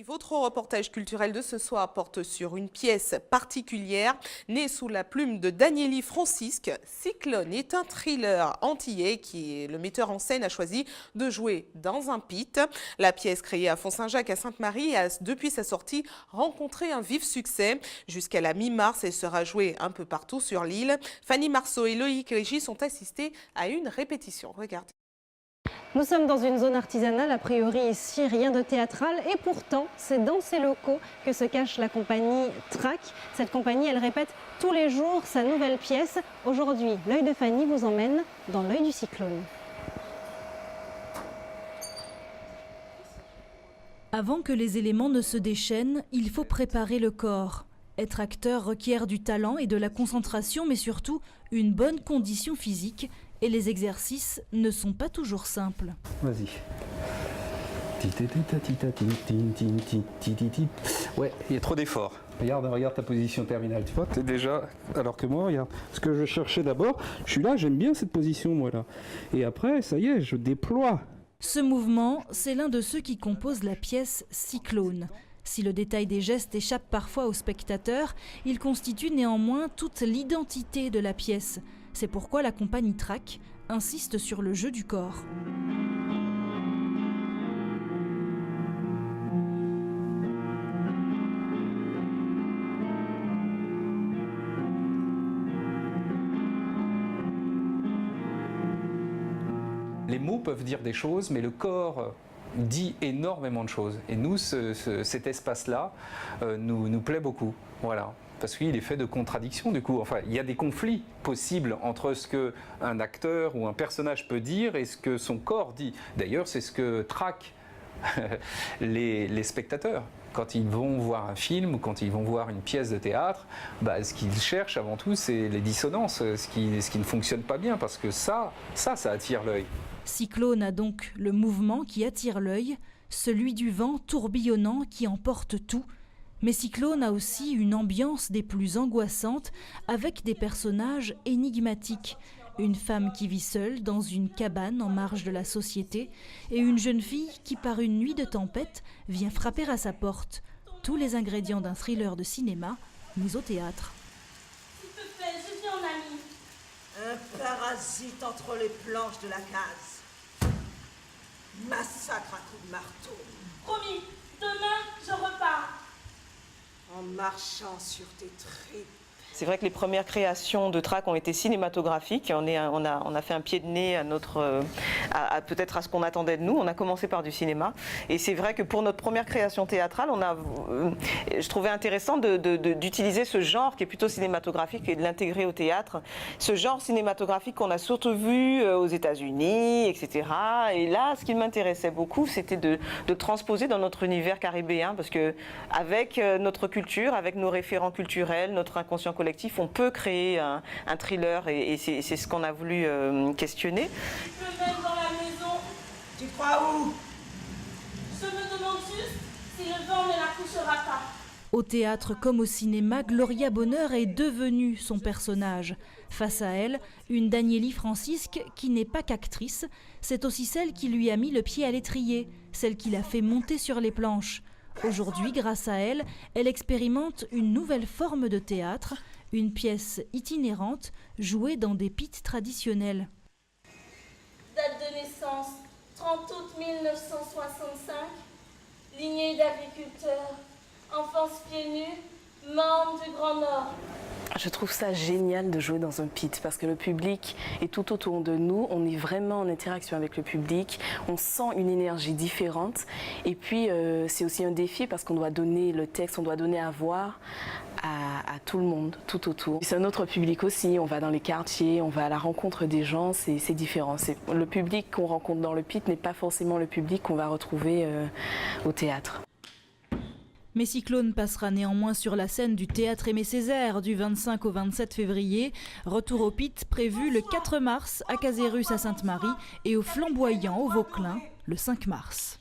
Votre reportage culturel de ce soir porte sur une pièce particulière née sous la plume de Danieli Francisque. Cyclone est un thriller antillais qui le metteur en scène a choisi de jouer dans un pit. La pièce créée à Font-Saint-Jacques à Sainte-Marie a depuis sa sortie rencontré un vif succès. Jusqu'à la mi-mars, elle sera jouée un peu partout sur l'île. Fanny Marceau et Loïc Régis ont assisté à une répétition. Regardez. Nous sommes dans une zone artisanale, a priori ici rien de théâtral et pourtant c'est dans ces locaux que se cache la compagnie Trac. Cette compagnie, elle répète tous les jours sa nouvelle pièce. Aujourd'hui, l'œil de Fanny vous emmène dans l'œil du cyclone. Avant que les éléments ne se déchaînent, il faut préparer le corps. Être acteur requiert du talent et de la concentration, mais surtout une bonne condition physique. Et les exercices ne sont pas toujours simples. Vas-y. Ouais, il y a trop d'efforts. Regarde ta position terminale, tu vois, t'es déjà... Alors que moi, regarde, ce que je cherchais d'abord, je suis là, j'aime bien cette position, moi, là. Et après, ça y est, je déploie. Ce mouvement, c'est l'un de ceux qui composent la pièce Cyclone. Si le détail des gestes échappe parfois aux spectateurs, il constitue néanmoins toute l'identité de la pièce. C'est pourquoi la compagnie Trac insiste sur le jeu du corps. Les mots peuvent dire des choses, mais le corps dit énormément de choses. Et nous, cet espace-là nous plaît beaucoup. Voilà. Parce qu'il est fait de contradictions, du coup. Enfin, il y a des conflits possibles entre ce qu'un acteur ou un personnage peut dire et ce que son corps dit. D'ailleurs, c'est ce que traquent les spectateurs. Quand ils vont voir un film ou quand ils vont voir une pièce de théâtre, ce qu'ils cherchent avant tout, c'est les dissonances, ce qui ne fonctionne pas bien, parce que ça attire l'œil. Cyclone a donc le mouvement qui attire l'œil, celui du vent tourbillonnant qui emporte tout. Mais Cyclone a aussi une ambiance des plus angoissantes avec des personnages énigmatiques. Une femme qui vit seule dans une cabane en marge de la société et une jeune fille qui, par une nuit de tempête, vient frapper à sa porte. Tous les ingrédients d'un thriller de cinéma, mais au théâtre. S'il te plaît, je viens en ami. Un parasite entre les planches de la case. Massacre à coups de marteau. Promis, demain, je repars. En marchant sur tes tripes. C'est vrai que les premières créations de Trac ont été cinématographiques. On a fait un pied de nez peut-être à ce qu'on attendait de nous. On a commencé par du cinéma. Et c'est vrai que pour notre première création théâtrale, je trouvais intéressant d'utiliser ce genre qui est plutôt cinématographique et de l'intégrer au théâtre. Ce genre cinématographique qu'on a surtout vu aux États-Unis, etc. Et là, ce qui m'intéressait beaucoup, c'était de transposer dans notre univers caribéen, parce que avec notre culture, avec nos référents culturels, notre inconscient collectif, on peut créer un thriller et c'est ce qu'on a voulu questionner. Tu peux même dans la maison. Tu crois où? Je me demande juste si le vent ne la couchera pas. Au théâtre comme au cinéma, Gloria Bonheur est devenue son personnage. Face à elle, une Danieli Francisque qui n'est pas qu'actrice, c'est aussi celle qui lui a mis le pied à l'étrier, celle qui l'a fait monter sur les planches. Aujourd'hui, grâce à elle, elle expérimente une nouvelle forme de théâtre, une pièce itinérante jouée dans des pits traditionnels. Date de naissance, 30 août 1965. Lignée d'agriculteurs. Enfance pieds nus, membre du Grand Nord. Je trouve ça génial de jouer dans un pit parce que le public est tout autour de nous, on est vraiment en interaction avec le public, on sent une énergie différente et puis c'est aussi un défi parce qu'on doit donner le texte, on doit donner à voir à tout le monde, tout autour. C'est un autre public aussi, on va dans les quartiers, on va à la rencontre des gens, c'est différent. Le public qu'on rencontre dans le pit n'est pas forcément le public qu'on va retrouver au théâtre. Mais Cyclone passera néanmoins sur la scène du Théâtre Aimé Césaire du 25 au 27 février. Retour au pit prévu le 4 mars à Casérus à Sainte-Marie et au Flamboyant au Vauclin le 5 mars.